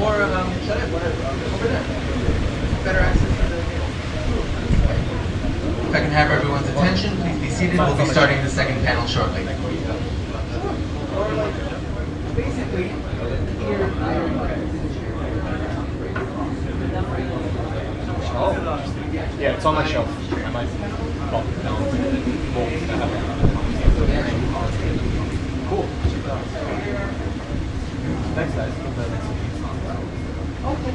Or Shalev, whatever, over there. Better access to the table. If I can have everyone's attention, please be seated. We'll be starting the second panel shortly. Or like, basically, yeah, it's on my shelf. I might pop it down. Cool. Thanks, guys. okay.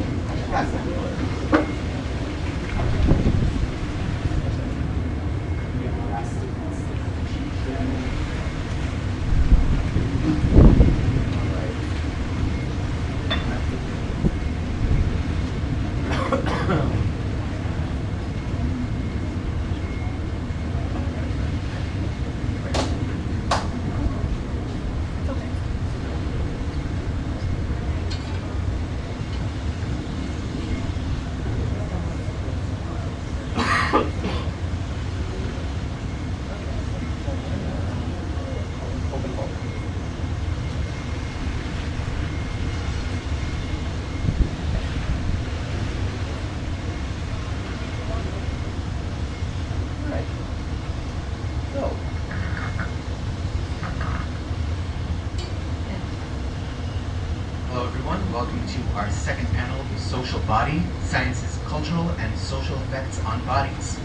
Body, Science's Cultural and Social Effects on Bodies.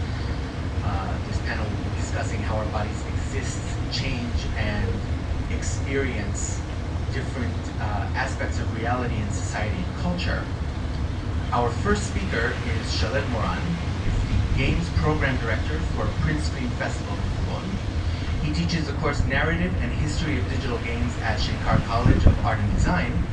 This panel will be discussing how our bodies exist, change, and experience different aspects of reality in society and culture. Our first speaker is Shalev Moran, who is the Games Program Director for Print Screen Festival in Liron. He teaches the course Narrative and History of Digital Games at Shenkar College of Art and Design.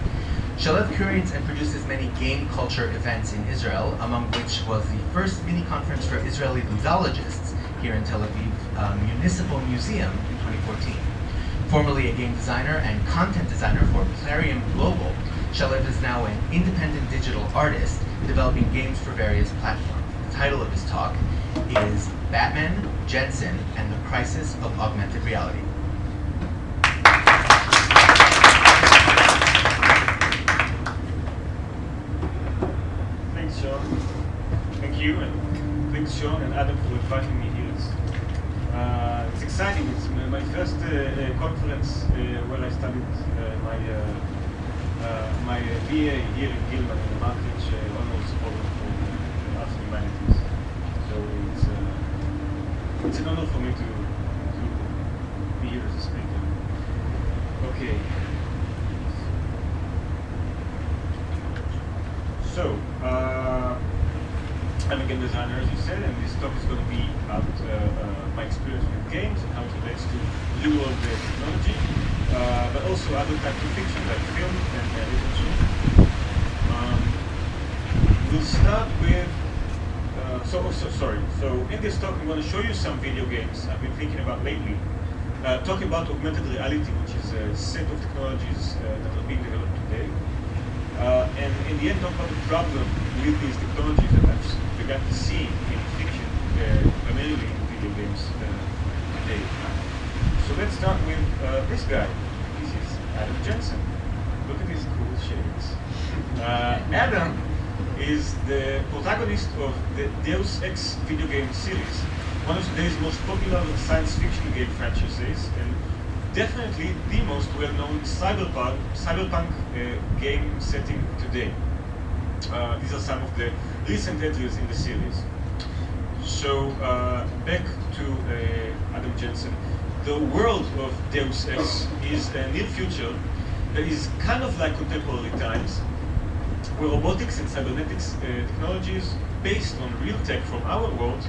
Shalev curates and produces many game culture events in Israel, among which was the first mini-conference for Israeli ludologists here in Tel Aviv Municipal Museum in 2014. Formerly a game designer and content designer for Plarium Global, Shalev is now an independent digital artist developing games for various platforms. The title of his talk is Batman, Jensen, and the Crisis of Augmented Reality. Thank you, and thanks Sean and Adam for inviting me here. It's exciting. It's my first conference where I studied my BA here in Gilman in the Mantis, almost program for Arts and Humanities. So it's an honor for me to be here as a speaker. Okay. So, I'm a game designer, as you said, and this talk is going to be about my experience with games and how it relates to real-world technology, but also other types of fiction like film and literature. We'll start with, so in this talk I'm going to show you some video games I've been thinking about lately, talking about augmented reality, which is a set of technologies that are being developed today. And in the end, talk about the problem with these technologies that I've begun to see in fiction, primarily in video games today. So let's start with this guy. This is Adam Jensen. Look at his cool shades. Adam is the protagonist of the Deus Ex video game series, one of today's most popular science fiction game franchises, and definitely the most well-known cyberpunk game setting today. These are some of the recent entries in the series. So back to Adam Jensen. The world of Deus Ex is a near future that is kind of like contemporary times, where robotics and cybernetics technologies based on real tech from our world,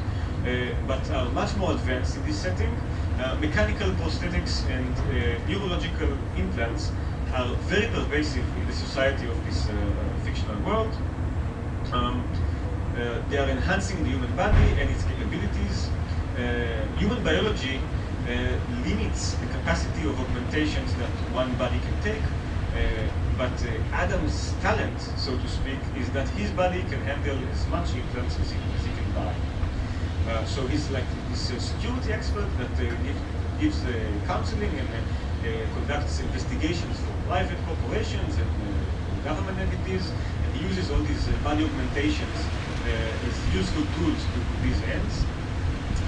but are much more advanced in this setting. Mechanical prosthetics and neurological implants are very pervasive in the society of this fictional world. They are enhancing the human body and its capabilities. Human biology limits the capacity of augmentations that one body can take, but Adam's talent, so to speak, is that his body can handle as much implants as he can buy. So he's like this security expert that gives counseling and conducts investigations for private corporations and government entities, and uses all these body augmentations as useful tools to these ends.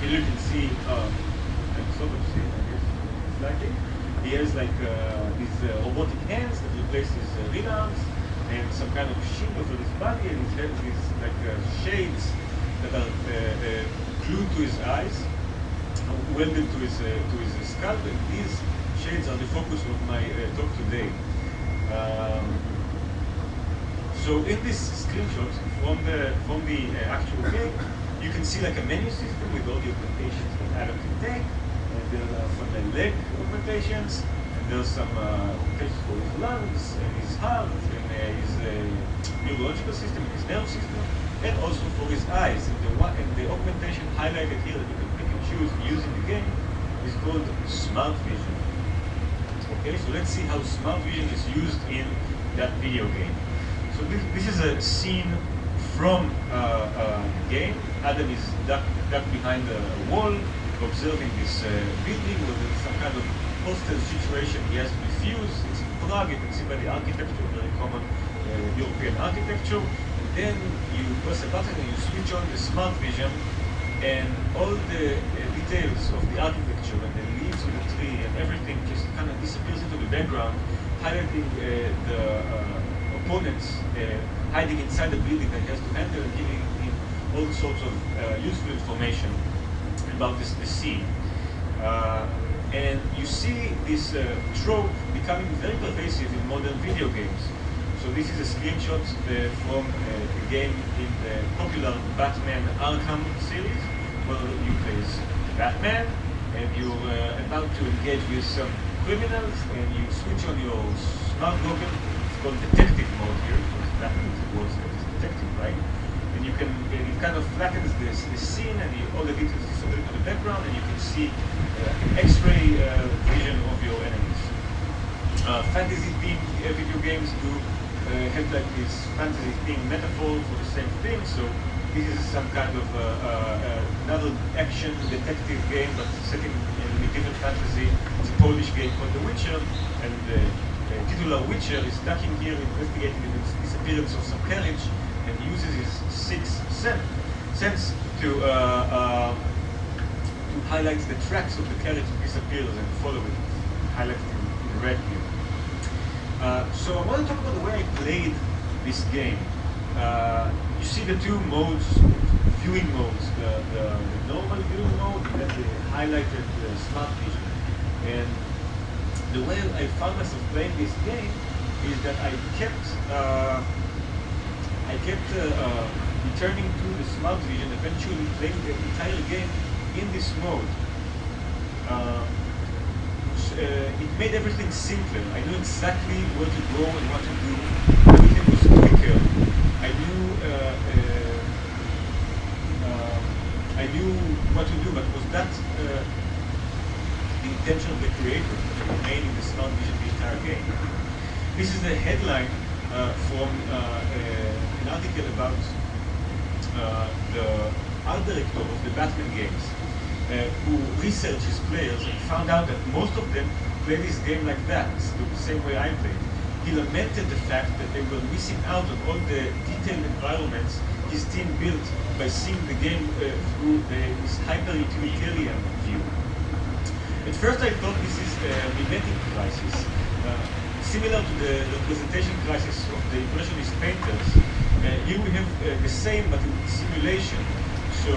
Here you can see, I'm sort of see, I guess, slightly. He has like these robotic hands that replace his real arms, and some kind of shield over his body, and he has these like shades that are glued to his eyes, welded to his scalp, and these shades are the focus of my talk today. So in this screenshot from the actual game, you can see like a menu system with all the augmentations that Anat can take. And there are some leg augmentations, and there's some augmentations for his lungs, and his heart, and his neurological system, and his nerve system, and also for his eyes. And the augmentation highlighted here that you can pick and choose using the game is called Smart Vision. Okay, so let's see how Smart Vision is used in that video game. So this is a scene from the game. Adam is ducked behind a wall, observing this building where there's some kind of hostile situation he has to defuse. It's in Prague, you can see by the architecture, very common European architecture. And then you press a button and you switch on the Smart Vision, and all the details of the architecture and the leaves of the tree and everything just kind of disappears into the background, highlighting the opponents hiding inside the building that he has to enter, and giving him all sorts of useful information about the scene. And you see this trope becoming very pervasive in modern video games. So this is a screenshot from a game in the popular Batman Arkham series, where you play as Batman, and you're about to engage with some criminals, and you switch on your smart goggle. It's called detective mode here, because Batman was a detective, right? And you can, it kind of flattens the scene, and all the details disappear into the background, and you can see an X-ray vision of your enemies. Fantasy-themed video games do have like this fantasy-themed metaphor for the same thing. So this is some kind of another action detective game, but set in medieval fantasy. It's a Polish game called The Witcher, and the titular Witcher is stuck in here investigating the disappearance of some carriage, and uses his sixth sense to highlight the tracks of the carriage that disappears and follow it, highlighted in red here. So I want to talk about the way I played this game. You see the two modes, viewing modes, the normal viewing mode and the highlighted Smart Vision. And the way I found myself playing this game is that I kept returning to the Smart Vision, eventually playing the entire game in this mode. It made everything simpler. I knew exactly where to go and what to do. Everything was quicker. I knew what to do, but was that the intention of the creator that remained in the Smart Vision the entire game? This is the headline from an article about the art director of the Batman games, who researched his players and found out that most of them play this game like that, the same way I played. He lamented the fact that they were missing out on all the detailed environments his team built by seeing the game through this hyper-utilitarian view. At first I thought this is a mimetic crisis, similar to the representation crisis of the Impressionist painters. Here we have the same but in simulation. So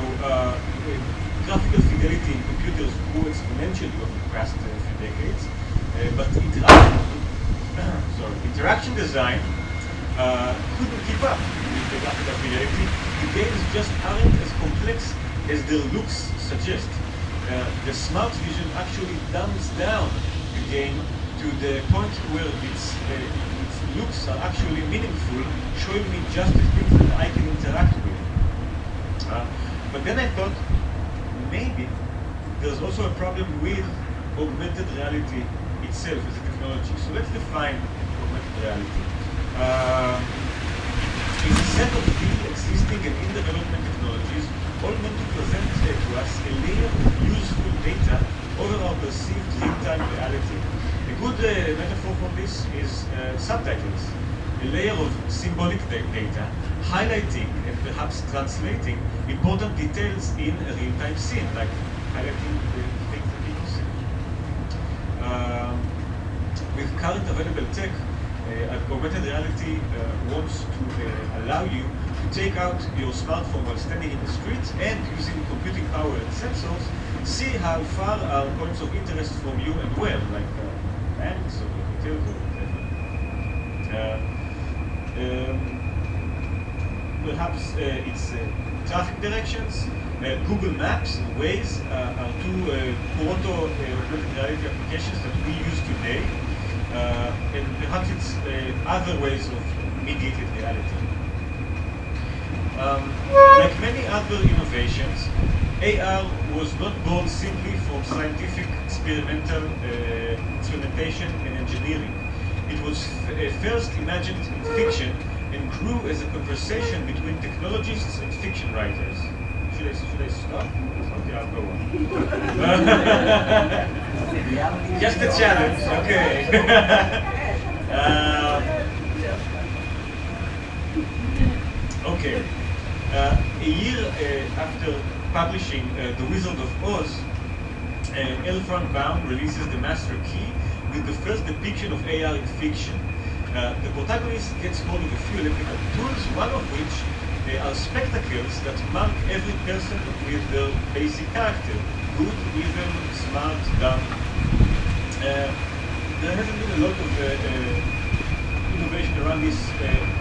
graphical fidelity in computers grew exponentially over the past few decades, but interaction design couldn't keep up with the graphical fidelity. The games just aren't as complex as their looks suggest. The Smart Vision actually dumbs down the game to the point where its looks are actually meaningful, showing me just the things that I can interact with. But then I thought, maybe there's also a problem with augmented reality itself as a technology. So let's define augmented reality. It's a set of real existing and in development technologies, all meant to present to us a layer of useful data over our perceived real-time reality. A good metaphor for this is subtitles. a layer of symbolic data, highlighting and perhaps translating important details in a real-time scene, like highlighting the things that people see. With current available tech, augmented reality wants to allow you to take out your smartphone while standing in the street and using computing power and sensors, see how far are points of interest from you and where, like banks or hotels or whatever. Perhaps it's traffic directions. Google Maps and Waze are two proto-augmented reality applications that we use today. And perhaps it's other ways of mediated reality. Like many other innovations, AR was not born simply from scientific experimentation and engineering. It was first imagined in fiction and grew as a conversation between technologists and fiction writers. Should I stop? Okay, I'll go on. Just a challenge, okay. Okay. A year after publishing The Wizard of Oz, L. Frank Baum releases The Master Key with the first depiction of AR in fiction. The protagonist gets hold of a few electrical tools, one of which are spectacles that mark every person with their basic character: good, evil, smart, dumb. There hasn't been a lot of innovation around this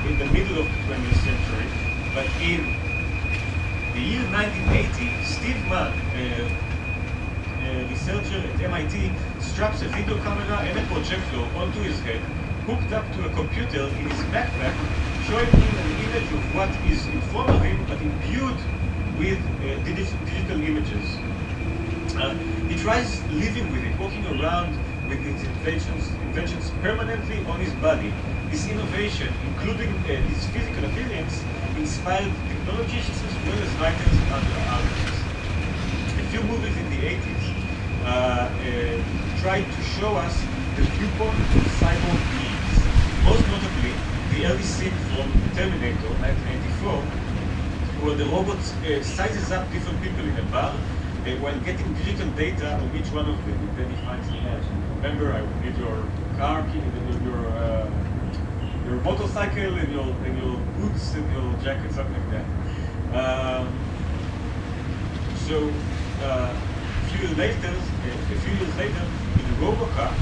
in the middle of the 20th century, but in the year 1980, Steve Mann, a researcher at MIT, straps a video camera and a projector onto his head, hooked up to a computer in his backpack, showing him an image of what is in front of him, but imbued with digital images. He tries living with it, walking around with its inventions permanently on his body. This innovation, including his physical appearance, inspired technologists as well as writers and other artists. A few movies in the 80s tried to show us the viewpoint of cyborg beings. Most notably, the early scene from Terminator 1984, where the robot sizes up different people in a bar while getting digital data on each one of them, and then he finds the match. Remember, I will need your car key, your motorcycle, and your boots, and your jacket, something like that. A few years later, in RoboCop,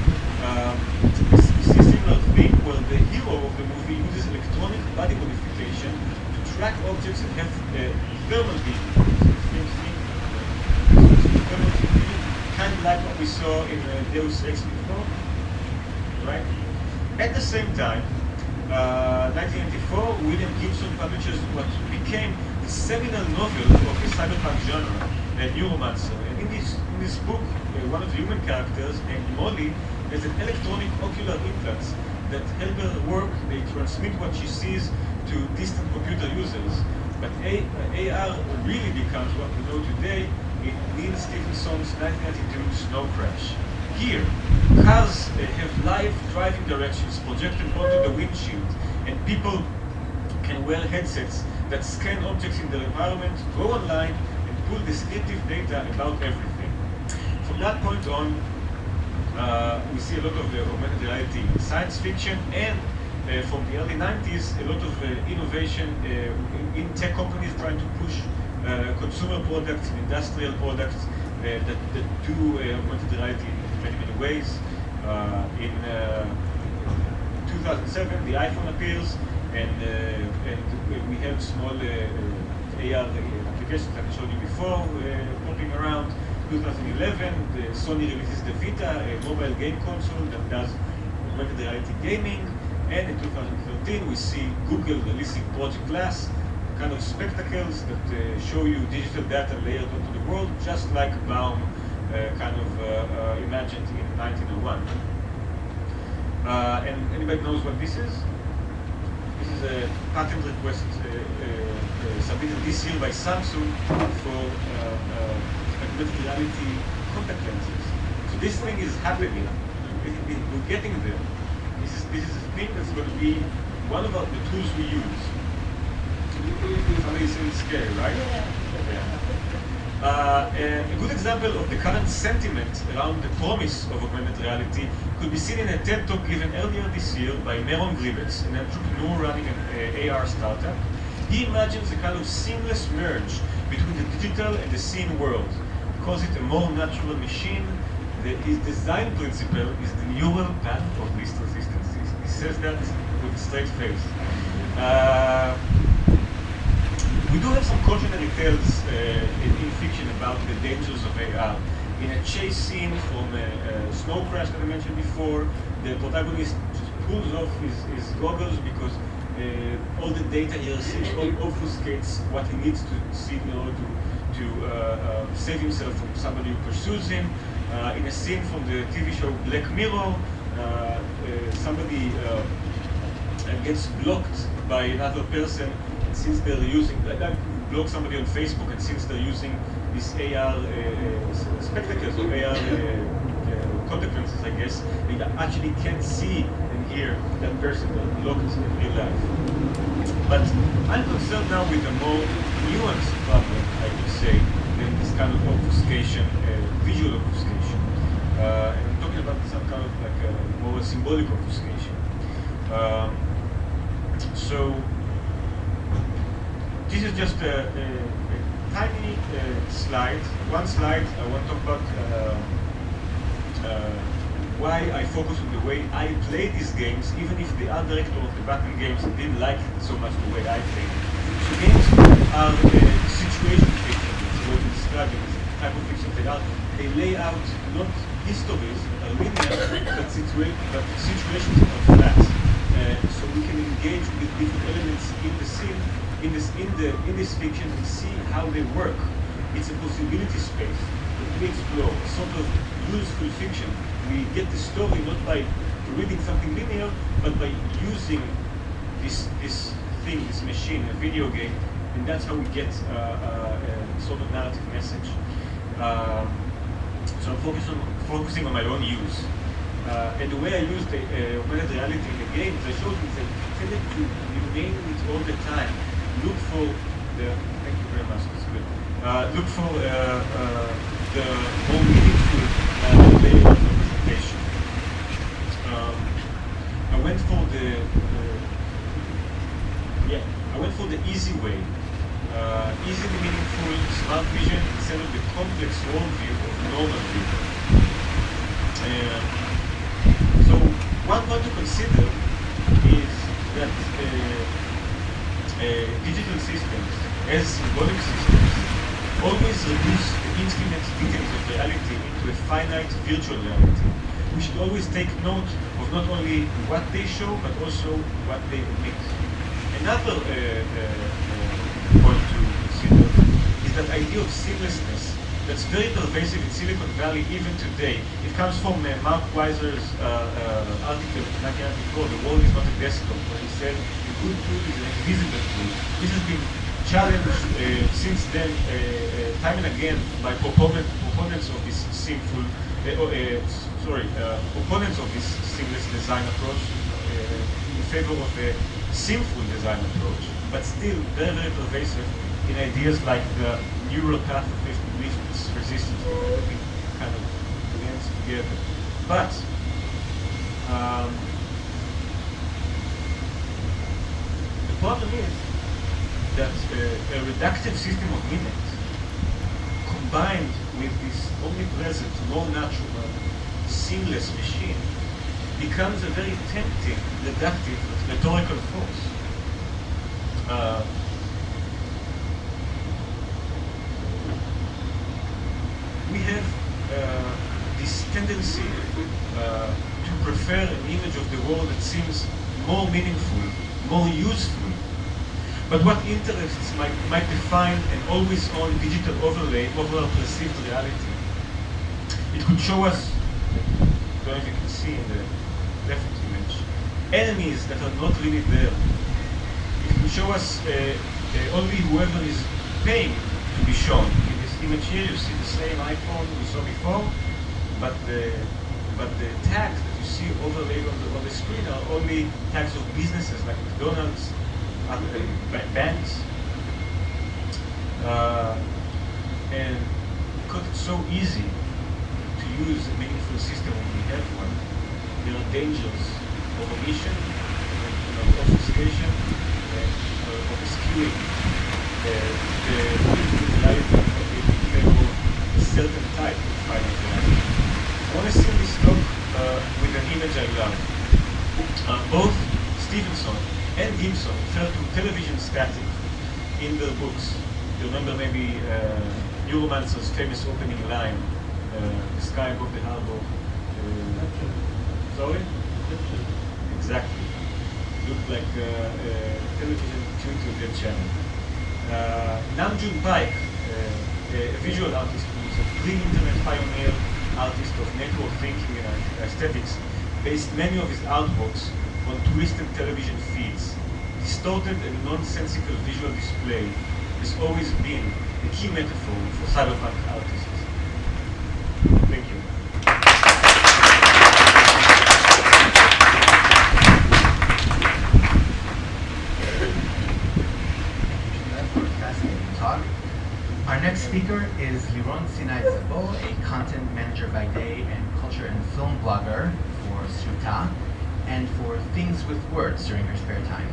we see a similar thing where the hero of the movie uses electronic body modification to track objects and have thermal vision. Kind of like what we saw in Deus Ex before, right? At the same time, 1994, William Gibson publishes what became the seminal novel of the cyberpunk genre, Neuromancer. And in this book, one of the human characters, named Molly, has an electronic ocular implants that help her work. They transmit what she sees to distant computer users. But AR really becomes what we know today in Neil Stephenson's 1992 Snow Crash. Here, cars have live driving directions projected onto the windshield, and people can wear headsets that scan objects in their environment, go online, and pull descriptive data about everything. From that point on, we see a lot of augmented reality in science fiction, and from the early 90s, a lot of innovation in tech companies trying to push consumer products and industrial products that do augmented reality in many ways. In 2007, the iPhone appears, and we have small AR applications like I showed you before popping around. 2011, Sony releases the Vita, a mobile game console that does augmented reality gaming. And in 2013, we see Google releasing Project Glass, kind of spectacles that show you digital data layered onto the world, just like Baum imagined in 1901. And anybody knows what this is? This is a patent request submitted this year by Samsung for augmented reality contact lenses. So this thing is happening. We're getting there. This is a thing that's going to be one of the tools we use. Somebody saying it's scary, right? A good example of the current sentiment around the promise of augmented reality could be seen in a TED Talk given earlier this year by Meron, an entrepreneur running an AR startup. He imagines a kind of seamless merge between the digital and the seen world. He calls it a more natural machine. His design principle is the neural path of least resistance. He says that with a straight face. We do have some cautionary tales in fiction about the dangers of AR. In a chase scene from a snow crash that I mentioned before, the protagonist just pulls off his goggles because all the data he receives obfuscates what he needs to see in order to save himself from somebody who pursues him. In a scene from the TV show Black Mirror, somebody gets blocked by another person. Since they're using, block somebody on Facebook, and since they're using these AR spectacles or AR contact lenses, I guess, they actually can't see and hear that person that blocked in real life. But I'm concerned now with a more nuanced problem, I would say, than this kind of obfuscation, visual obfuscation. And I'm talking about some kind of like a more symbolic obfuscation. So this is just a tiny slide. One slide I want to talk about why I focus on the way I play these games, even if the art director of the Batman games didn't like so much the way I play. So games are situation fiction. It's what we describe as a type of fiction they are. They lay out not histories that are linear, but situations that are flat. So we can engage with different elements in the scene, in this fiction, and see how they work. It's a possibility space that we explore, a sort of useful fiction. We get the story not by reading something linear, but by using this thing, this machine, a video game, and that's how we get a sort of narrative message. So I'm focusing on my own use. And the way I use the augmented reality in the game, as I showed you, is I tended to remain with it all the time. Look for the, thank you very much, that's good. Look for the more meaningful layer of representation. I went for the easy way. Easily meaningful smart vision instead of the complex worldview of normal view. So one point to consider is that digital systems, as symbolic systems, always reduce the infinite details of reality into a finite virtual reality. We should always take note of not only what they show, but also what they omit. Another point to consider is that idea of seamlessness that's very pervasive in Silicon Valley even today. It comes from Mark Weiser's article in 1994, The World is Not a Desktop, where he said a good tool is an invisible tool. This has been challenged since then time and again by proponents of this opponents of this seamless design approach in favor of a sinful design approach, but still very, very pervasive in ideas like the neural path of least resistance, everything kind of blends together. But the problem is that a reductive system of minutes combined with this omnipresent, more natural, seamless machine becomes a very tempting, reductive, rhetorical force. We have this tendency to prefer an image of the world that seems more meaningful, more useful. But what interests might define an always-on digital overlay over our perceived reality. It could show us, I don't know if you can see in the left image, enemies that are not really there. It could show us only whoever is paying to be shown. In this image here, you see the same icon we saw before, but the but the tags that you see overlaid on the screen are only tags of businesses like McDonald's, banks. And because it's so easy to use a meaningful system when we have one, there are dangers of omission, obfuscation, of obscuring the reality in favor of a certain type of finite reality. I want to simply stop with an image I love. Both Stevenson and Gibson refer to television static in their books. You remember maybe Neuromancer's famous opening line, the sky above the harbor. Sorry? Exactly. Looked like television tuned to their channel. Namjoon Paik, a visual artist who is a pre-internet pioneer artist of network thinking and aesthetics, based many of his artworks on twisted television feeds. Distorted and nonsensical visual display has always been a key metaphor for cyberpunk artists. Thank you. Fascinating talk. Our next speaker is Liron Sinay, a content manager by day and culture and film blogger for Sruta and for Things with Words during her spare time.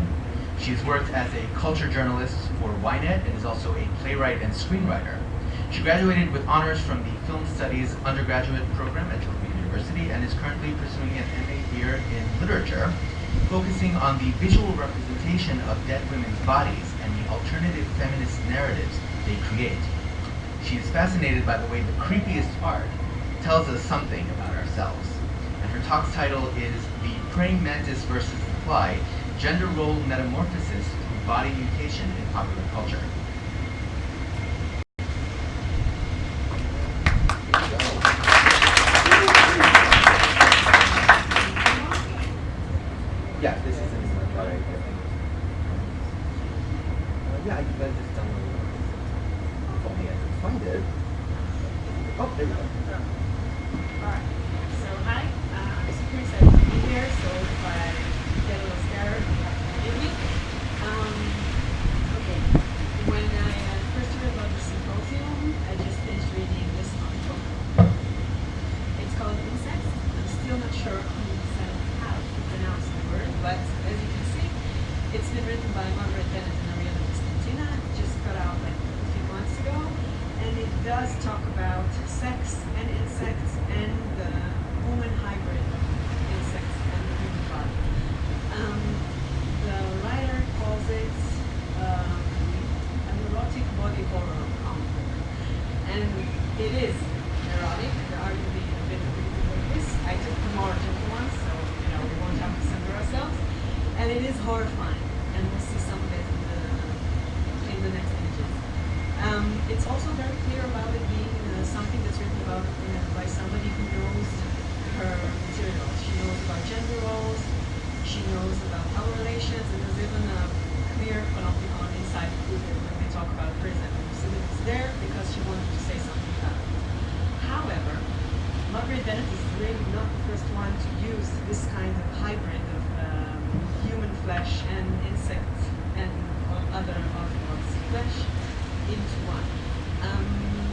She's worked as a culture journalist for Ynet and is also a playwright and screenwriter. She graduated with honors from the Film Studies undergraduate program at Columbia University and is currently pursuing an MA here in literature, focusing on the visual representation of dead women's bodies and the alternative feminist narratives they create. She is fascinated by the way the creepiest art tells us something about ourselves. And her talk's title is The Praying Mantis versus the Fly, Gender Role Metamorphosis Through Body Mutation in Popular Culture. Yeah, this is in the yeah, you guys just download it. If only I could find it. Oh, there we go. Alright, so hi, I'm super excited to be here, so if I get a little scared, you have to forgive me. Okay, when I first heard about the symposium, I just finished reading this book. It's called Insects. I'm still not sure how to pronounce the word, but as you can see, it's been written by Margaret Bennett and Ariana Constantina. It just got out like a few months ago. And it does talk about sex and insects and the woman hybrid of insects and the human body. The writer calls it an erotic body horror comic. And it is erotic. There are going to be a bit of this. I took the more gentle ones, so we won't have to censor ourselves. And it is horrifying. And we'll see some of it in the next images. It's also very clear about it being something that's written about by somebody who knows her material. She knows about gender roles, she knows about power relations, and there's even a clear phenomenon inside Google when they talk about prison. So it's there because she wanted to say something about it. However, Margaret Bennett is really not the first one to use this kind of hybrid of human flesh and insect and other orthodox flesh into one.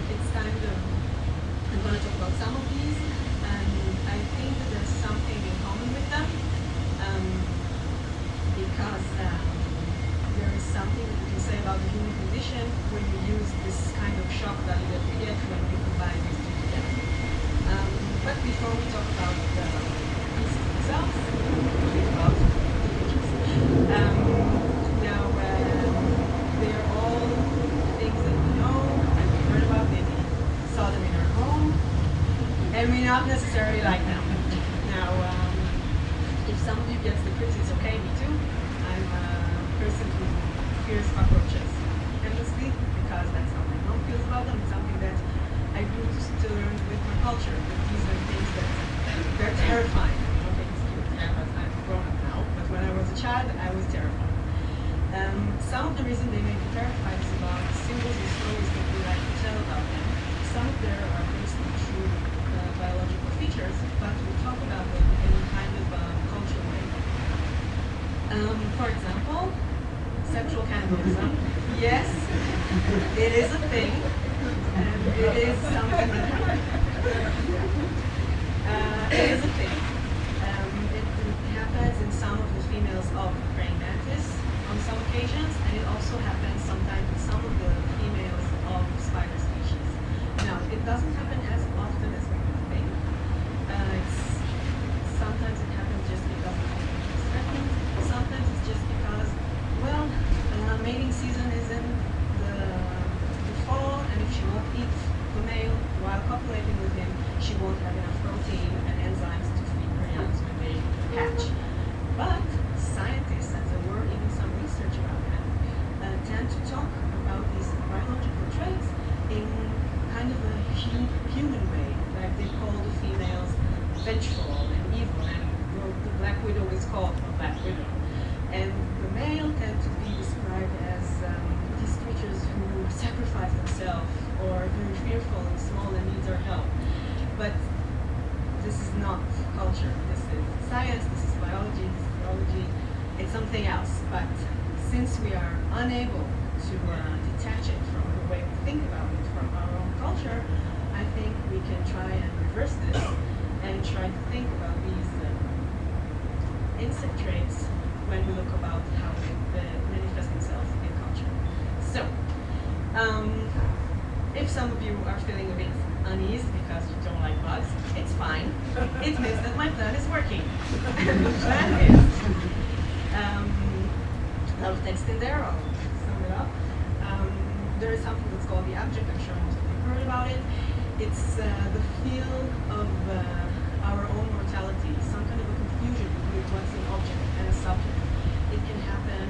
It's kind of, I'm going to talk about some of these, and I think that there's something in common with them, because there is something that you can say about the human condition when you use this kind of shock value that we get when we combine these two together. But before we talk about the pieces themselves, we'll think about the pictures. Now, they're all things that we know and we heard about, maybe saw them in our home, and we not necessarily like them. Now, if some of you gets the quiz, it's okay, me too. I'm a person who fears cockroaches endlessly because that's how my mom feels about them. It's something that I grew to learn with my culture, that these are things that they're terrifying. I don't think it's cute because I'm grown up now, but when I was a child, I was terrified. Some of the reason they made me terrified is about symbols and stories that we like to tell about them. Some of them are based on true biological features. cultures, but we talk about them in kind of a cultural way. For example, sexual cannibalism. Yes, it is a thing, and it is something that it is a thing. It happens in some of the females of the praying mantis on some occasions, and it also happens sometimes in some of the females of spider species. Now, it doesn't happen as often as we would think. Sometimes it happens just because of threatened. Sometimes it's just because, well, mating season is in the fall, and if she won't eat the male while copulating with him, she won't have enough protein and enzymes to feed her young when they hatch. But scientists, and there were even some research about that, tend to talk about these biological traits in kind of a human way. Like they call the females vengeful and evil, and the black widow is called a black widow. And the male tend to be described as these creatures who sacrifice themselves or are very fearful and small and needs our help. But this is not culture. This is science, this is biology, this is theology. It's something else. But since we are unable to detach it from the way we think about it from our own culture, I think we can try and reverse this and try to think about these insect traits when we look about how they manifest themselves in culture. So, if some of you are feeling a bit uneasy because you don't like bugs, it's fine. It means that my plan is working. The plan is, I'll text in there, I'll sum it up. There is something that's called the object, I'm sure most of you heard about it. It's the feel of our own mortality, some kind of a confusion between what's an object and a subject. It can happen,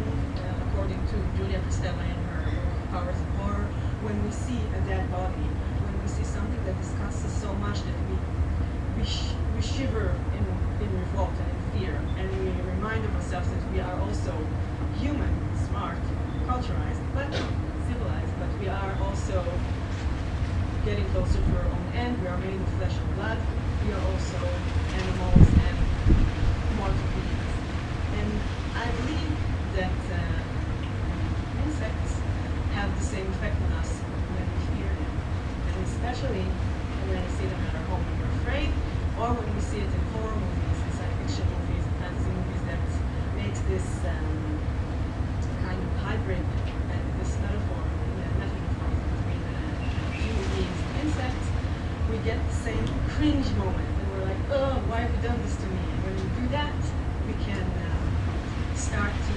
according to Julia Kristeva in her Powers of Horror, when we see a dead body, when we see something that disgusts us so much that we shiver in revolt and in fear, and we remind ourselves that we are also human, smart, culturalized, but civilized, but we are also getting closer to our own end. We are made of flesh and blood. We are also animals and mortal beings. And I believe that insects have the same effect on us when we fear them. And especially when we see them at our home when we're afraid, or when we see it in horror movies, in science fiction movies, and fantasy movies that makes this kind of hybrid and this metaphor between human beings and insects. We get the same cringe moment, and we're like, oh, why have you done this to me? And when we do that, we can start to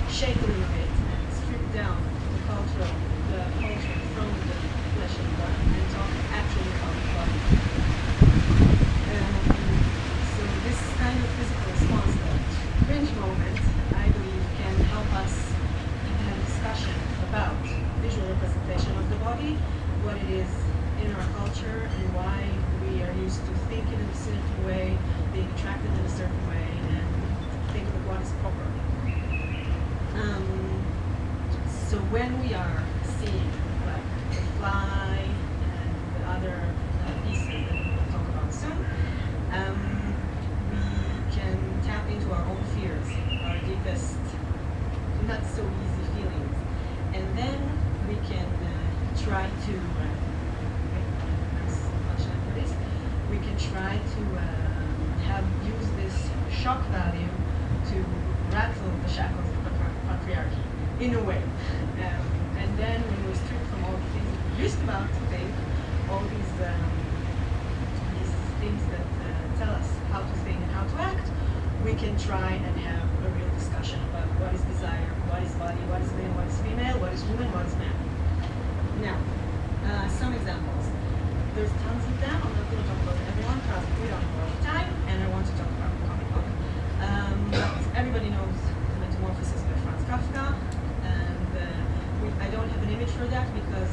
shake a little bit and strip down the culture from the flesh and blood and talk actually about the body. So this kind of physical response, the cringe moment, I believe, can help us have a discussion about visual representation of the body, what it is in our culture, and why we are used to thinking in a certain way, being attracted in a certain way, and think of what is proper. So when we are seeing like the fly and the other pieces that we'll talk about soon, we can tap into our own fears, our deepest, not so easy feelings, and then we can try to we can try to use this shock value to rattle the shackles of the patriarchy, in a way. And then when we're stripped from all the things that we're used about to think, all these things that tell us how to think and how to act, we can try and have a real discussion about what is desire, what is body, what is male, what is female, what is woman, what is man. Now, some examples. There's tons of them. I'm not going to talk about everyone because we don't have a lot of time, and I want to talk about the comic book. But everybody knows the Metamorphosis by Franz Kafka, and I don't have an image for that because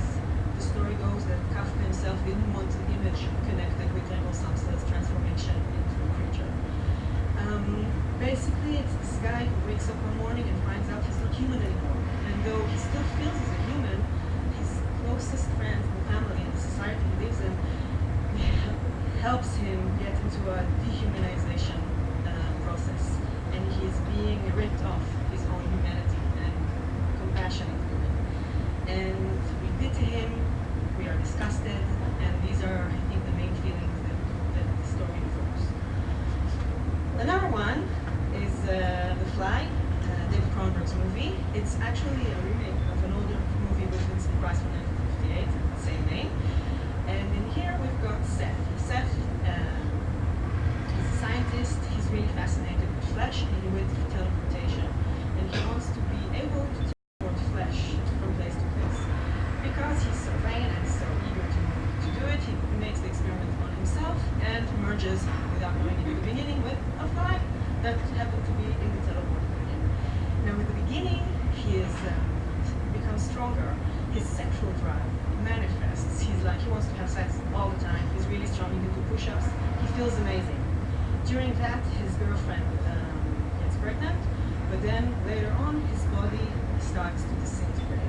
the story goes that Kafka himself didn't want an image connected with Rainbow Sunset's transformation into a creature. Basically, it's this guy who wakes up one morning and finds out he's not human anymore, and though he still feels as a human, his closest friends and family and the society he lives in helps him get into a dehumanization process, and he's being ripped off his own humanity and compassion into it. And we did to him, we are disgusted, and these are, I think, the main feelings that the story evokes. Another one is The Fly, David Cronenberg's movie. It's actually a remake of an older movie with Vincent Price from 1958, same name. And in here we've got Seth. Seth is a scientist. He's really fascinated with flesh and with teleportation. And he wants to be able to teleport flesh from place to place. Because he's so vain and so eager to do it, he makes the experiment on himself and merges, without knowing it in the beginning, with a fly that happened to be in the teleport with him. Now, in the beginning, he becomes stronger. His sexual drive manifests. He wants to have sex all the time. He's really strong. He can do push-ups. He feels amazing. During that, his girlfriend gets pregnant, but then later on, his body starts to disintegrate.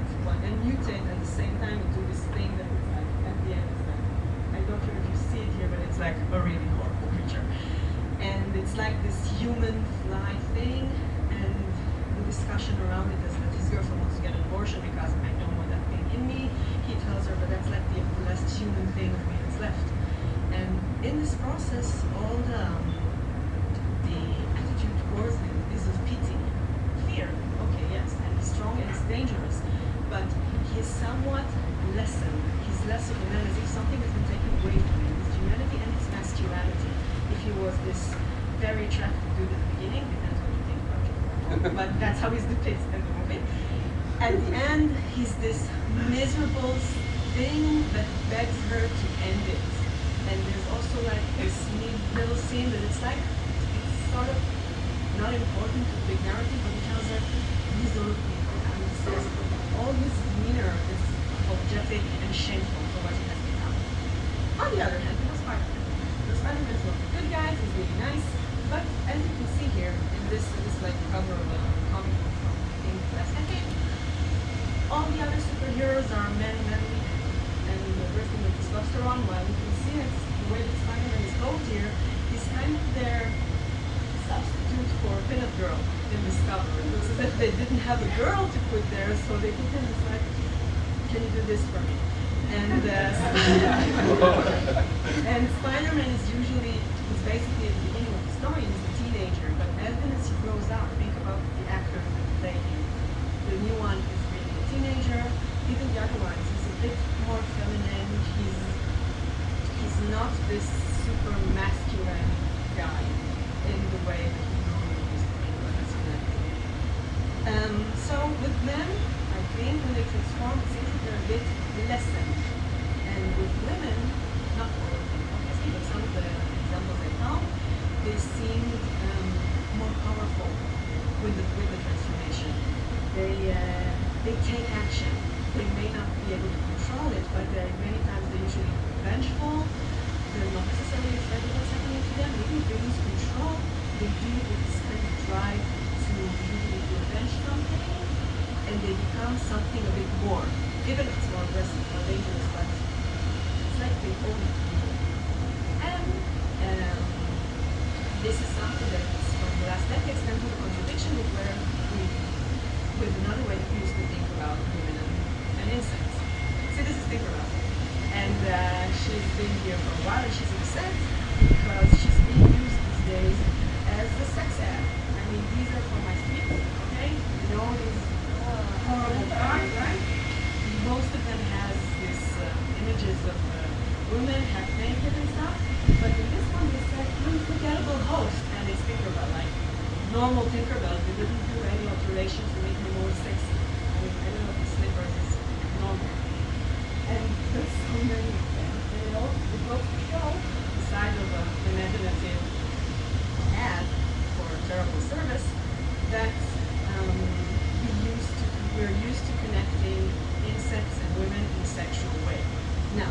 And mutate at the same time into this thing that is like, at the end, it's like, I don't know if you see it here, but it's like a really horrible creature. And it's like this human fly thing, and the discussion around it is that his girlfriend wants to get an abortion because I don't want that thing in me. He tells her, but that's like the last human thing of me that's left. And in this process, all the attitude towards him is of pity, fear. Okay, yes, and he's strong and he's dangerous, but he's somewhat lessened. He's less of a man, as if something has been taken away from him, his humanity and his masculinity. If he was this very attractive dude at the beginning, depends what you think about it. But that's how he's depicted in the movie. At the end, he's this miserable thing that begs her to end it. And there's also like this neat little scene that it's like, it's sort of not important to the big narrative, but he tells her, please don't look at me. And he says, all his demeanor is apologetic and shameful for what he has become. On the other hand, there was Spider-Man. The Spider-Man's not a good guy, he's really nice, but as you can see here, in this like cover of a comic book from I think last decade, all the other superheroes are manly and bursting with testosterone, while you can see it, the way that Spider-Man is called here, he's kind of their substitute for a pinup girl in this cover. It looks as if they didn't have a girl to put there, so they put him as like, can you do this for me? And and Spider-Man is basically at the beginning of the story, he's a teenager, but as he grows up, think about the actor that played him. The new one is really a teenager, even the other one, he's a bit more feminine, he's not this super masculine guy in the way that he normally used to be masculinity. So with men, I think when they transform, it seems that they're a bit lessened. And with women, not all of them, obviously, but some of the examples I found, they seem more powerful with the transformation. They take action. They may not be able to control it, but many times they're usually vengeful. They're not necessarily afraid of what's happening to them. Even if they lose control, they do it with this kind of drive to usually revenge something, and they become something a bit more. Even if it's more aggressive, more dangerous, but it's like they own it. And this is something that is from the last decades turned to a contradiction with another way that we used to think about women and insects. So this is Tinkerbell. And she's been here for a while and she's upset because she's being used these days as a sex ad. I mean, these are for my feet, okay? You know, these horrible cards, right? Most of them has these images of women half naked and stuff, but in this one they said unforgettable host, and it's Tinkerbell, like normal Tinkerbell. They didn't do any alterations to make me more sexy. I mean, I don't know if the slippers is normal. And there's so many of them, and it goes to show the side of an imaginative ad for terrible service that we're used to connecting insects and women in a sexual way. Now,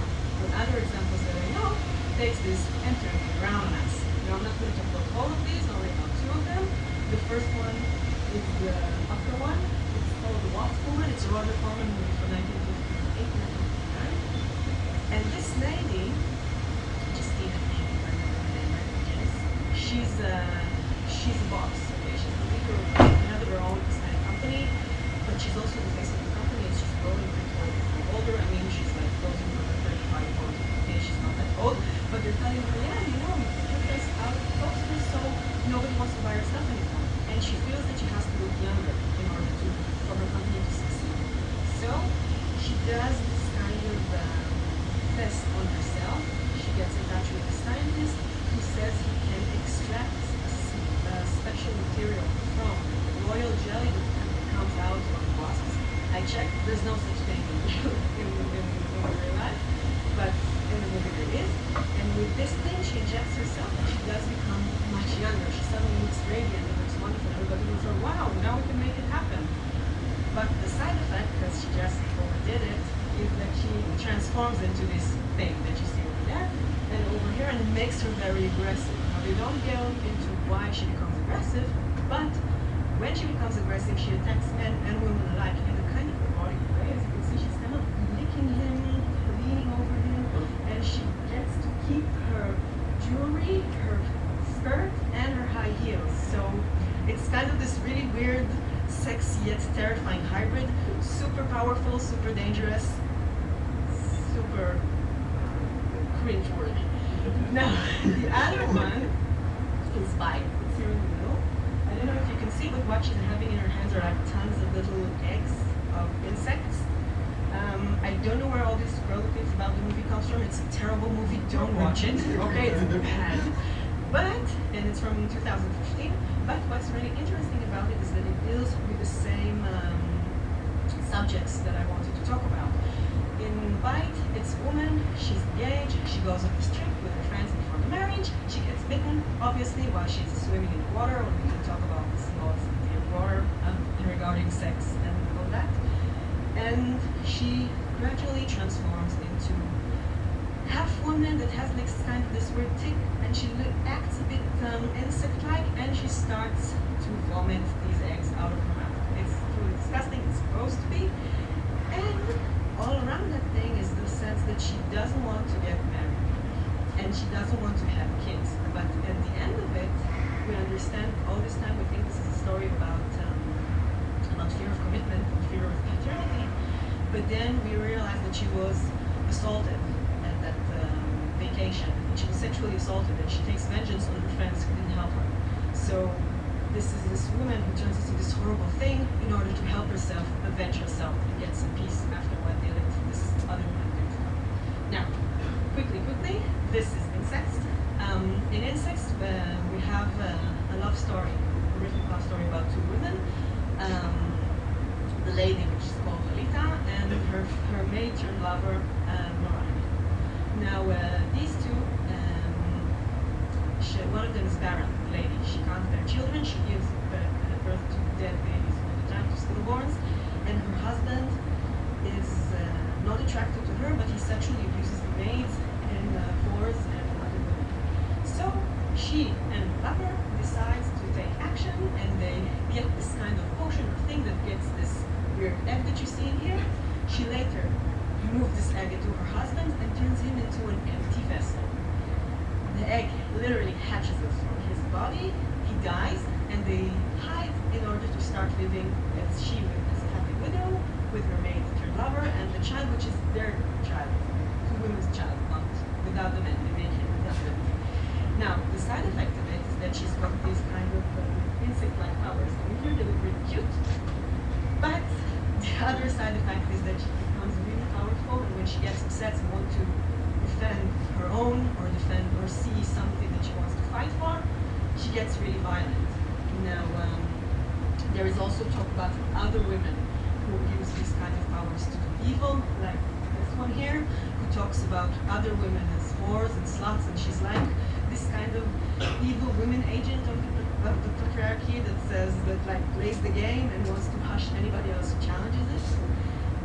other examples that I know takes this and turns it around on us. Now, I'm not going to talk about all of these, only about two of them. The first one is the upper one. It's called The Wasp Woman. It's a Roger Corman movie from 1958, 1959. And this lady, Justina, she's a boss. Okay, she's the leader of another her own Hispanic company, but she's also the face of the company. And she's growing pretty older. I mean, she's like closing to her 35, 40. Okay, she's not that old, but they're telling her, yeah, you know, we took this out of Postner, so nobody wants to buy her stuff anymore. And she feels that she has to look younger in order for her company to succeed. So she does this kind of test on herself. She gets in touch with a scientist who says he can extract a special material from royal jelly that comes out of wasps. I checked, there's no such thing in real life, but in the movie there is. And with this thing, she injects herself and she does become much younger. She suddenly looks radiant and looks wonderful. Everybody looks like, wow, now we can make it happen. But the side effect, because she just overdid it, is that she transforms into this thing that you see over there and over here, and it makes her very aggressive. Now, they don't go into why she becomes aggressive, but when she becomes aggressive, she attacks men and women alike in a kind of erotic way. As you can see, she's kind of licking him, leaning over him, and she gets to keep her jewelry, her skirt, and her high heels. So it's kind of this really weird, sexy yet terrifying hybrid. Super powerful, super dangerous, super cringe-worthy. Now, the other one is Bite. It's here in the middle. I don't know if you can see, but what she's having in her hands are like tons of little eggs of insects. I don't know where all this relatives about the movie comes from. It's a terrible movie. Don't watch it. Okay, it's bad. But, and it's from 2015, but what's really interesting about it is that it deals with the same subjects that I wanted to talk about. In Bite, it's a woman, she's engaged, she goes on this trip with her friends before the marriage, she gets bitten, obviously, while she's swimming in the water, when we can talk about this laws in water regarding sex and all that. And she gradually transforms into half woman that has like kind of this weird tick, and she acts a bit insect-like, and she starts to vomit these eggs out of her mouth. It's truly disgusting, it's supposed to be. And all around that thing is the sense that she doesn't want to get married, and she doesn't want to have kids. But at the end of it, we understand all this time we think this is a story about fear of commitment, fear of paternity, but then we realize that she was assaulted at that vacation, and she was sexually assaulted, and she takes vengeance on her friends who didn't help her. So this is this woman who turns into this horrible thing in order to help herself, avenge herself, and get some peace after what they let this other woman do to her. Now, quickly, this is Incest. In Incest, we have a love story, a written love story about two women. The lady, which is called Lolita, and her mate turned lover, Moran. Now, these two, one of them is barren, the lady. She can't bear children. She gives birth to dead babies all the time, to stillborns. And her husband is not attracted to her, but he sexually abuses the maids and whores and other women. So she and the lover decides to take action, and they get this kind of potion or thing that gets this weird egg that you see in here. She later moves this egg into her husband and turns him into an empty vessel. The egg literally hatches us from his body, he dies, and they hide in order to start living as she lived as a happy widow with her mate, her lover, and the child, which is their child, two women's child, not without the men, they make him redundant. Now, the side effect of it is that she's got these kind of insect-like powers. And here they look really cute, but the other side effect is that she becomes really powerful, and when she gets upset and wants to defend her own or defend or see something that she wants to fight for, she gets really violent. Now, there is also talk about other women who use these kind of powers to do evil, like this one here, who talks about other women as whores and sluts, and she's like this kind of evil women agent of the patriarchy that says that like plays the game and wants to hush anybody else who challenges it.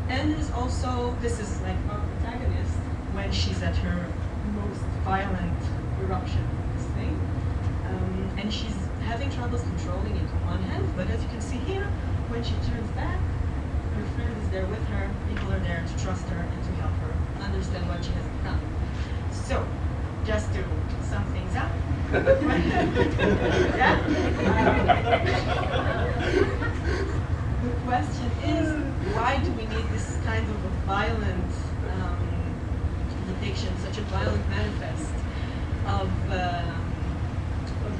And there's also, this is like our protagonist when she's at her most violent eruption of this thing. And she's having troubles controlling it on one hand, but as you can see here, when she turns back, her friend is there with her, people are there to trust her and to help her understand what she has become. So, just to sum things up. Yeah? The question is, why do we need this kind of a violent depiction, such a violent manifest of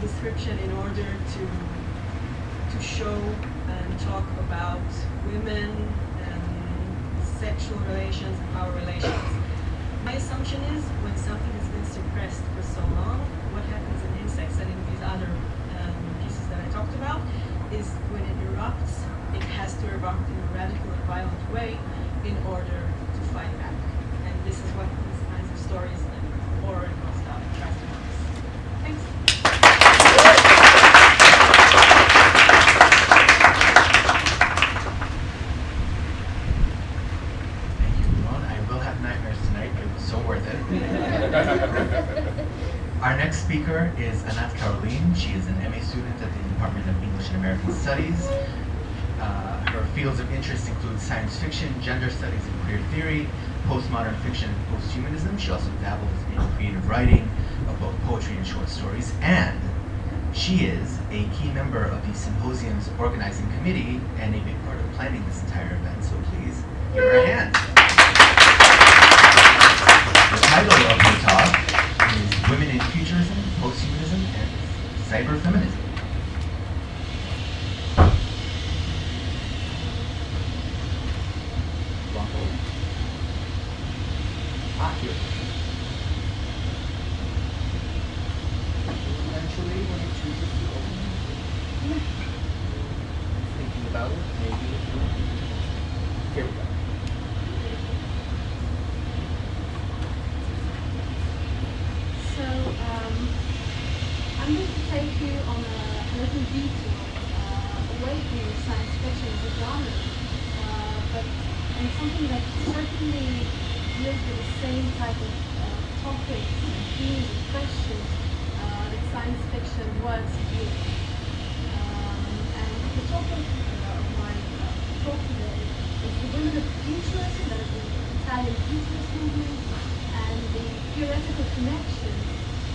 description in order to show and talk about women and sexual relations and power relations? My assumption is when something has been suppressed for so long, what happens in insects and in these other pieces that I talked about is when it erupts, it has to erupt in a radical and violent way in order to fight back. And this is what these kinds of stories and horror and stuff tries to tell us. Thanks. Thank you, Liron. I will have nightmares tonight, but it was so worth it. Our next speaker is Anat Karolin. She is an MA student at the Department of English and American Studies. Her fields of interest include science fiction, gender studies and queer theory, postmodern fiction and posthumanism. She also dabbles in creative writing of both poetry and short stories, and she is a key member of the symposium's organizing committee and a big part of planning this entire event, so please give her a hand. The title of her talk is Women in Futurism, Posthumanism, and Cyberfeminism. Here. Eventually, when you choose to open it, thinking about it, maybe if you. Here we go. So, I'm going to take you on a little detour away from science fiction as a genre, but and something that certainly deals with the same type of topics and themes and questions that science fiction was dealing with. And the topic of my talk today is the women of futurism, that is the Italian futurist movement, and the theoretical connections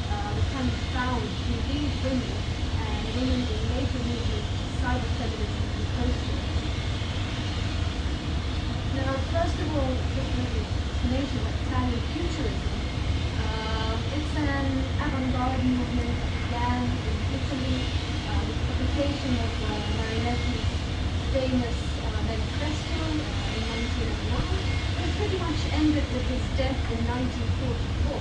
that can be found between these women and women in later movements, cyberfeminism and posthumanism. Now, first of all, just a little explanation of Italian futurism. It's an avant-garde movement that began in Italy with the publication of Marinetti's famous Manifesto in 1909, and it pretty much ended with his death in 1944.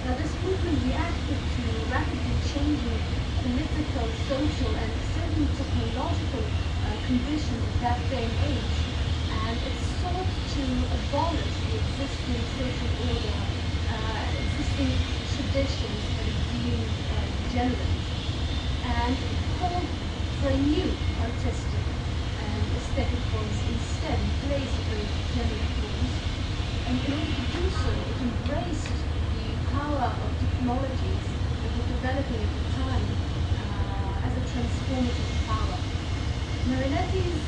Now, this movement reacted to rapidly changing political, social, and certain technological conditions of that day and age, and it sought to abolish the existing social order, existing traditions that it deemed degenerate, and it called for a new artistic and aesthetic forms instead, in place of those degenerate forms. And in order to do so, it embraced the power of technologies that were developing at the time as a transformative power. Marinetti's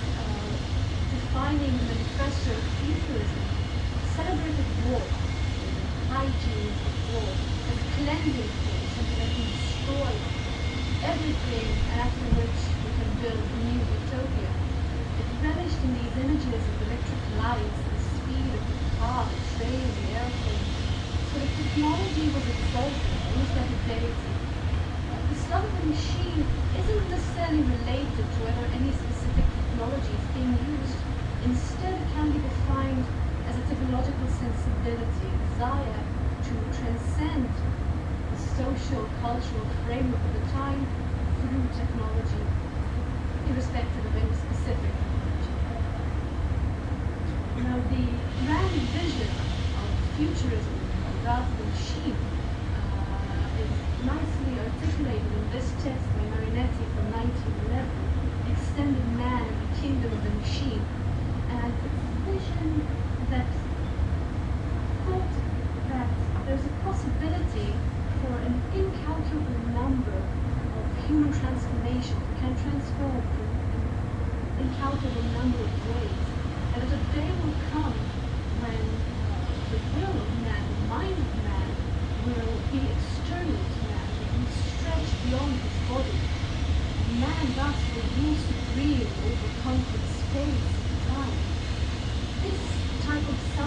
defining the manifesto of futurism celebrated war, the hygiene of war, as a cleansing force, something that can destroy everything, and after which we can build a new utopia. It relished in these images of electric lights, the speed of the car, the train, the airplane. So the technology was exalted, almost like a deity. The stuff of the machine isn't necessarily related to whether any specific technology is being used. Instead, it can be defined as a technological sensibility, a desire to transcend the social, cultural framework of the time through technology, irrespective of any specific technology. Now, the grand vision of futurism, rather than machine, is nicely articulated in this text by Marinetti from 1911, Extended Man and the Kingdom of the Machine. And it's a vision that thought that there's a possibility for an incalculable number of human transformations that can transform in an incalculable number of ways. And that a day will come when the will of man, the mind of man, will be extremely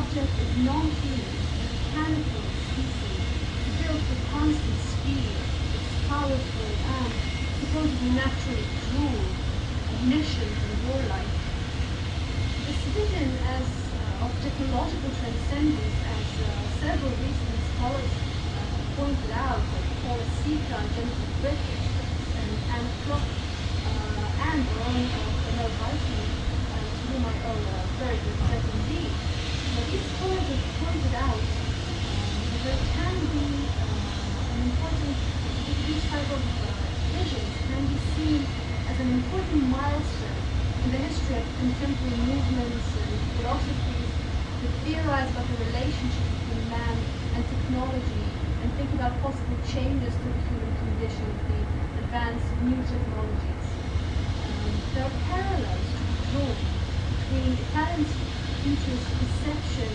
subject of non-human, mechanical species, built with constant speed, it's powerful and supposedly naturally cruel, omniscient and warlike. This vision of technological transcendence, as several recent scholars pointed out, like Paul Sika, Jensen, and Anat, and Orin, to whom I owe a very good debt indeed. But these scholars have pointed out that there can be an important, these type of visions can be seen as an important milestone in the history of contemporary movements and philosophies that theorize about the relationship between man and technology and think about possible changes to the human condition with the advance of new technologies. There are parallels to be drawn between Italian futurist perception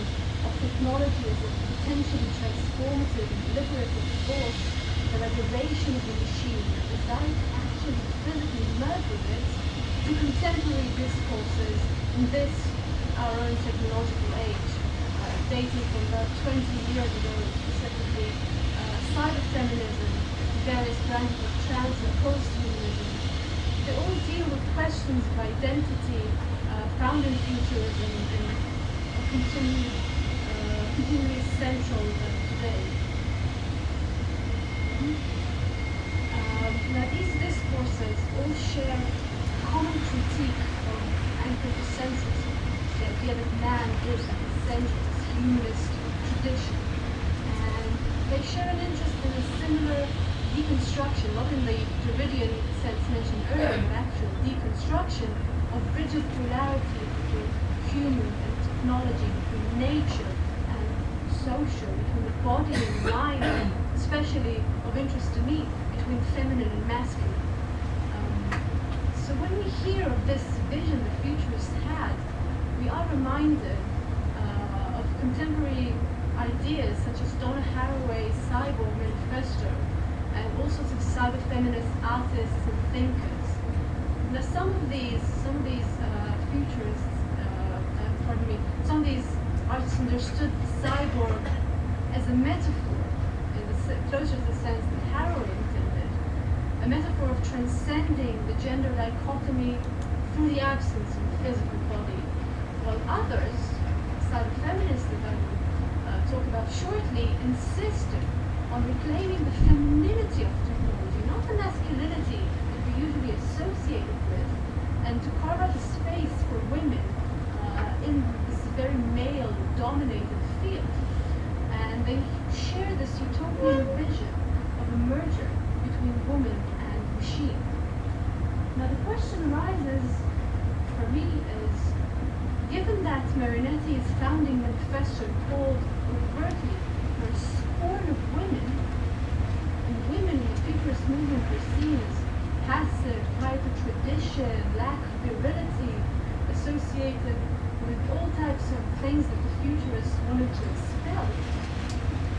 of technology as a potentially transformative and liberative force, the reservation of the machine, the desire to actually physically merge with it, to contemporary discourses in this, our own technological age, dating from about 20 years ago, specifically cyberfeminism, various branches of trans and posthumanism. They all deal with questions of identity found in futurism and are continually central today. Now these discourses all share a common critique of anthropocentrism, the idea that man is at the center of this humanist tradition. And they share an interest in a similar deconstruction, not in the Dravidian sense mentioned earlier, but actual deconstruction of rigid polarity between human and technology, between nature and social, between the body and mind, and especially of interest to me, between feminine and masculine. So when we hear of this vision the futurists had, we are reminded of contemporary ideas such as Donna Haraway's Cyborg Manifesto, and all sorts of cyber-feminist artists and thinkers. Now, some of these futurists, some of these artists understood the cyborg as a metaphor, closer to the sense that Haraway intended, a metaphor of transcending the gender dichotomy through the absence of the physical body, while others, cyber-feminists that I will talk about shortly, insisted on reclaiming the femininity of technology, not the masculinity that we usually associate it with, and to carve out a space for women in this very male-dominated field. And they share this utopian vision of a merger between woman and machine. Now the question arises for me is, given that Marinetti's founding manifesto called overtly for a scorn of women, and women in the futurist movement were seen as passive, tied to tradition, lack of virility, associated with all types of things that the futurists wanted to expel,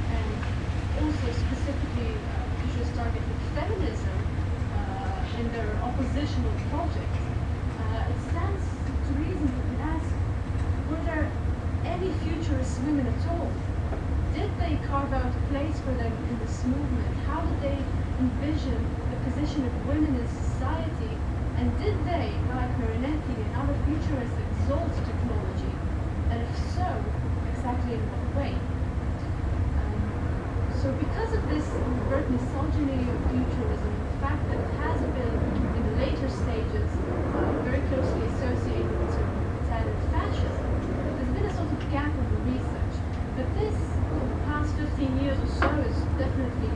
and also specifically futurists targeted feminism in their oppositional project. It stands to reason that we ask, were there any futurist women at all? Did they carve out a place for them in this movement? How did they envision the position of women in society? And did they, like Marinetti and other futurists, exalt technology? And if so, exactly in what way? So because of this overt misogyny of futurism, the fact that it has been, in the later stages, very closely associated to Italian fascism, there's been a sort of gap of the research. But this, for the past 15 years or so, is definitely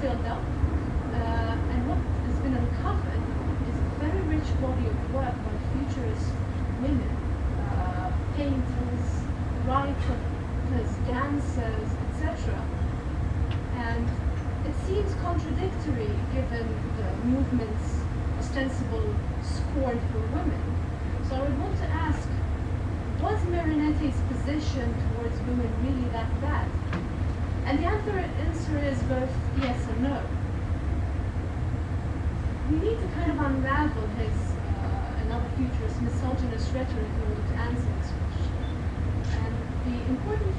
filled up. And what has been uncovered is a very rich body of work by futurist women, painters, writers, dancers, etc. And it seems contradictory given the movement's ostensible scorn for women. So I would want to ask, was Marinetti's position towards women really that bad? And the answer is both yes and no. We need to kind of unravel his and other futurist misogynist rhetoric in order to answer this question. And the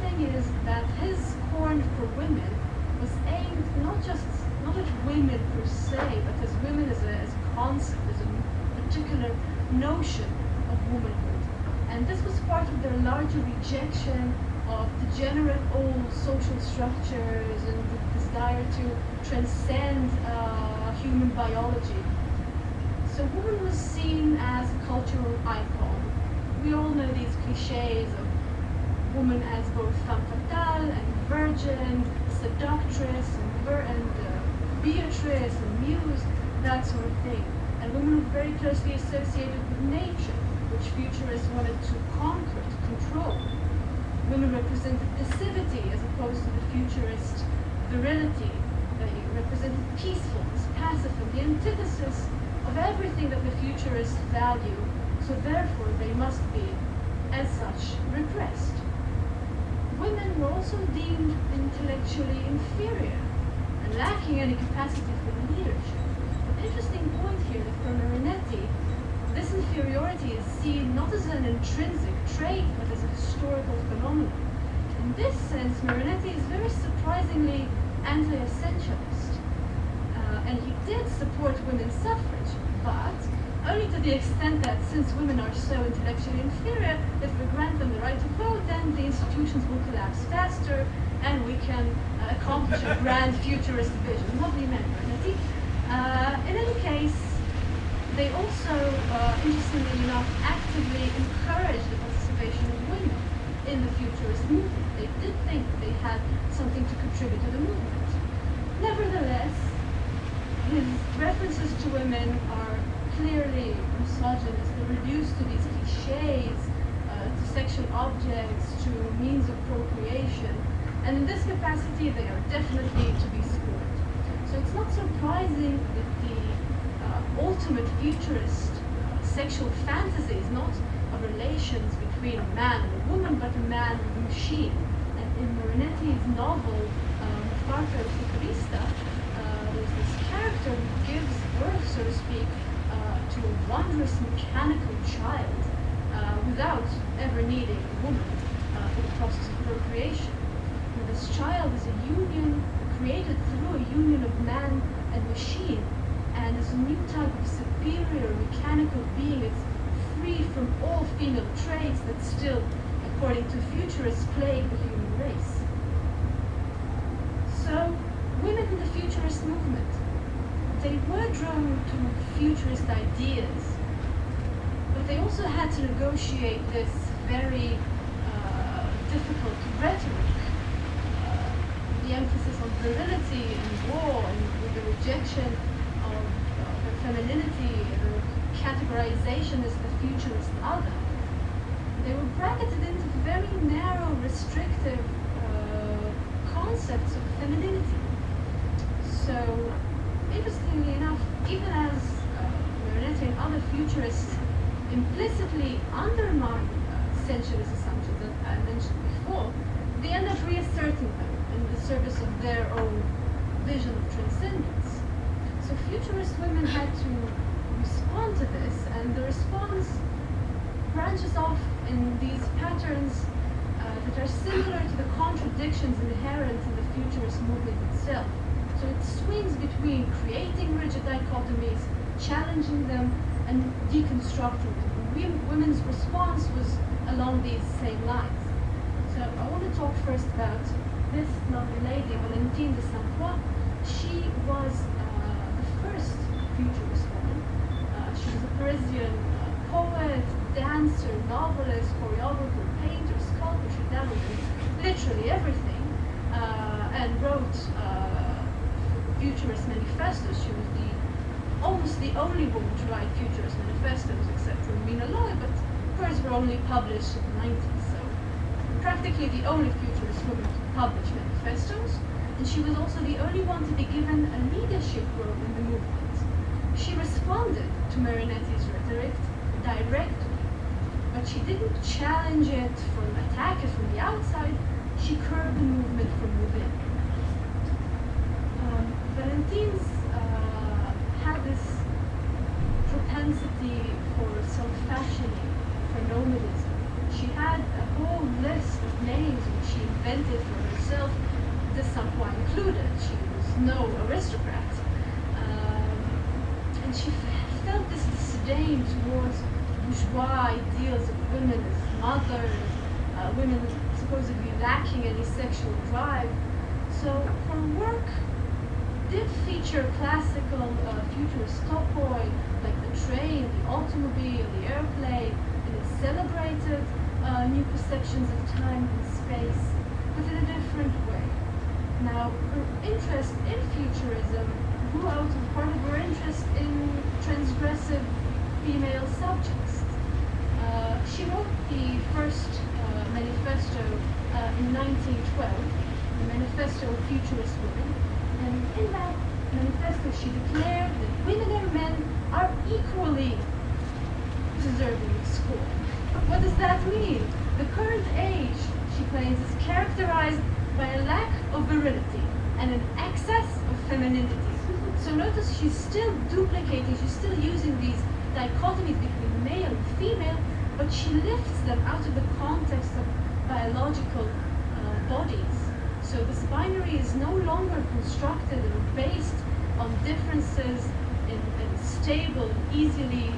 thing is that his corn for women was aimed not at women per se, but as women as a concept, as a particular notion of womanhood. And this was part of their larger rejection of degenerate old social structures and the desire to transcend human biology. So woman was seen as a cultural icon. We all know these cliches of woman as both femme fatale and virgin, seductress and Beatrice and muse, that sort of thing. And women were very closely associated with nature, which futurists wanted to conquer, to control. Women represented passivity as opposed to the futurist virility. They represented peacefulness, pacifism, the antithesis of everything that the futurists value. So therefore, they must be, as such, repressed. Women were also deemed intellectually inferior and lacking any capacity for leadership. An interesting point here that for Marinetti, this inferiority is seen not as an intrinsic trait, but as a historical phenomenon. In this sense, Marinetti is very surprisingly anti-essentialist. And he did support women's suffrage, but only to the extent that since women are so intellectually inferior, if we grant them the right to vote, then the institutions will collapse faster and we can accomplish a grand futurist vision. Lovely man, Marinetti. In any case, they also, interestingly enough, actively encouraged the participation of women in the futurist movement. They did think that they had something to contribute to the movement. Nevertheless, his references to women are clearly misogynist. They're reduced to these cliches, to sexual objects, to means of procreation. And in this capacity, they are definitely to be scorned. So it's not surprising that the ultimate futurist sexual fantasy is not of relations between a man and a woman, but a man and a machine. And in Moranetti's novel, Farfalle Futurista, there's this character who gives birth, so to speak, to a wondrous mechanical child without ever needing a woman for the process of procreation. And this child is a union created through a union of man and machine, and is a new type of superior mechanical being. It's free from all female traits that still, according to futurists, plague the human race. So, women in the futurist movement, they were drawn to futurist ideas, but they also had to negotiate this very difficult rhetoric, the emphasis on virility and war, and with the rejection of the femininity, the categorization as the futurist other. They were bracketed into very narrow, restrictive concepts of femininity. So, interestingly enough, even as Marinetti and other futurists implicitly undermine sensualist assumptions that I mentioned before, they end up reasserting them in the service of their own vision of transcendence. So futurist women had to respond to this, and the response branches off in these patterns that are similar to the contradictions inherent in the futurist movement itself. So it swings between creating rigid dichotomies, challenging them, and deconstructing them. Women's response was along these same lines. So I want to talk first about this lovely lady, Valentine de Saint-Croix. She was the first futurist woman. She was a Parisian poet, dancer, novelist, choreographer, painter, sculptor. She dabbled in literally everything, and wrote futurist manifestos. She was almost the only woman to write futurist manifestos, except for Mina Loy, but hers were only published in the 90s, so practically the only futurist woman to publish manifestos, and she was also the only one to be given a leadership role in the movement. She responded to Marinetti's rhetoric directly, but she didn't challenge it attack it from the outside. She curbed the movement from within. Valentine's had this propensity for self-fashioning, for nomadism. She had a whole list of names which she invented for herself, the Sampois included. She was no aristocrat. And she felt this disdain towards bourgeois ideals of women as mothers, women supposedly lacking any sexual drive. So her work did feature classical futurist topoi, like the train, the automobile, the airplane, and it celebrated new perceptions of time and space, but in a different way. Now, her interest in futurism grew out of part of her interest in transgressive female subjects. She wrote the first manifesto in 1912, the Manifesto of Futurist Women, and in that manifesto she declared that women and men are equally deserving of scorn. What does that mean? The current age, she claims, is characterized by a lack of virility and an excess of femininity. So notice she's still duplicating, she's still using these dichotomies between male and female, but she lifts them out of the context of biological bodies. So this binary is no longer constructed or based on differences in stable, easily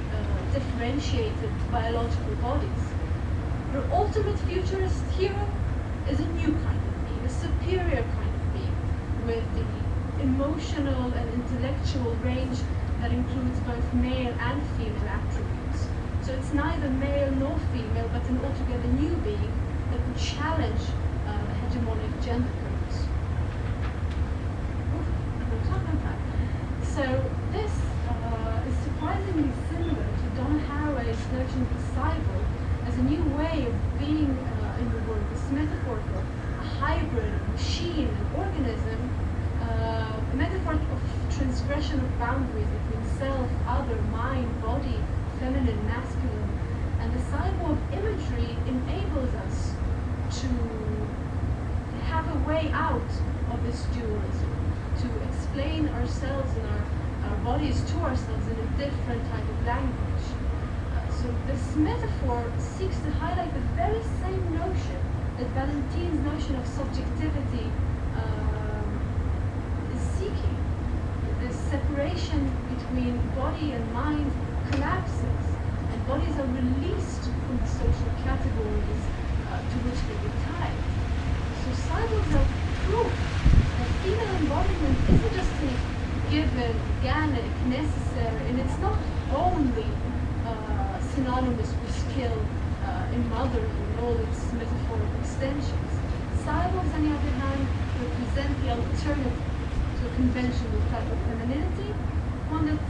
differentiated biological bodies. Her ultimate futurist hero is a new kind of being, a superior kind of being, with the emotional and intellectual range that includes both male and female attributes. So it's neither male nor female, but an altogether new being that would challenge the hegemonic gender codes. So this is surprisingly similar to Donna Haraway's notion of the cyborg as a new way of being in the world, this metaphor for a hybrid of machine and organism, a metaphor of transgression of boundaries between self, other, mind, body, feminine, masculine. And the cyborg imagery enables us to have a way out of this dualism, to explain ourselves and our bodies to ourselves in a different type of language. So this metaphor seeks to highlight the very same notion that Valentine's notion of subjectivity is seeking. This separation between body and mind collapses, and bodies are released from the social categories to which they were tied. So cyborgs are proof that female embodiment isn't just a given, organic, necessary, and it's not only synonymous with skill in mothering and all its metaphorical extensions. Cyborgs, on the other hand, represent the alternative to a conventional type of femininity, one that's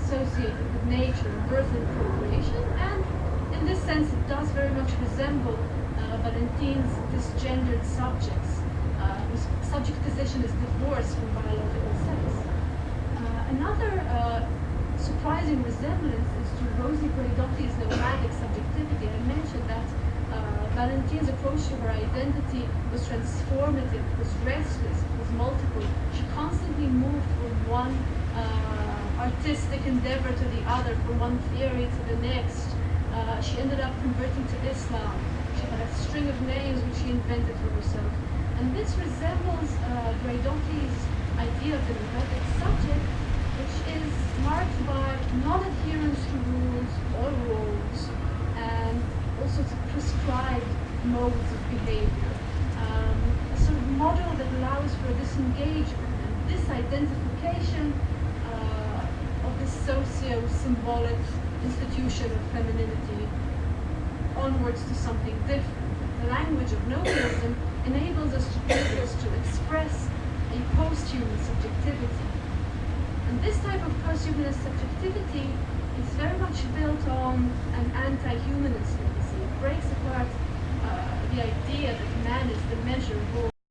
associated with nature, birth and procreation, and in this sense it does very much resemble Valentine's disgendered subjects, whose subject position is divorced from biological sex. Another surprising resemblance is to Rosie Braidotti's nomadic subjectivity. I mentioned that Valentine's approach to her identity was transformative, was restless, was multiple. She constantly moved from one artistic endeavor to the other, from one theory to the next. She ended up converting to Islam. She had a string of names which she invented for herself. And this resembles Braidotti's idea of the nomadic subject, which is marked by non-adherence to rules or roles, and also to prescribed modes of behavior. A sort of model that allows for disengagement and disidentification of the socio-symbolic institution of femininity onwards to something different. The language of nobilism enables us to do this, to express a post-human subjectivity. And this type of post-humanist subjectivity is very much built on an anti-humanist legacy. It breaks apart the idea that man is the measure of all